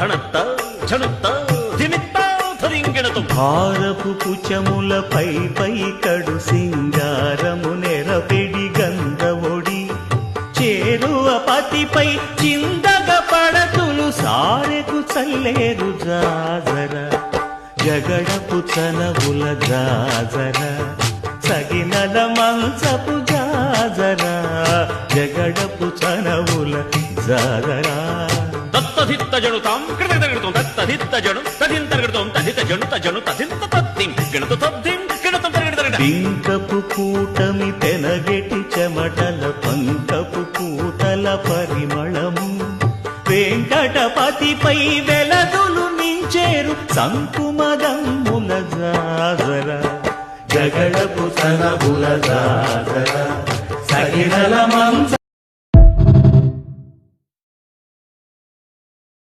ధణత్త ఝణుత్త ధిమిత్త ధరింగిణతు భారపు పుచములపై పై కడు సింగారము నెరపెడి గంధవొడి చేరువ పతిపై చిందగ పడతులు సారెకు చల్లేరు జాజర జగడపు చనవుల జాజర సగినల మంచపు జాజర జగడపు చనవుల జాజర దత్తధిత్త జణుతాం కృతగణుతం దత్తధిత్త జణు తదింతర్గణుతం తదిత జణుత జణు తదింత తద్దిం గణుత తద్దిం గణుతం తరగడతరగడ పింకపు కూటమి తెనగెటి చెమటల పంకపు కూతల పరిమళము వెంకటపతిపై వెలదులు నించేరు సంకుమదమ్ముల జాజర జగడపు తనబుల జాజర సగినల మంచ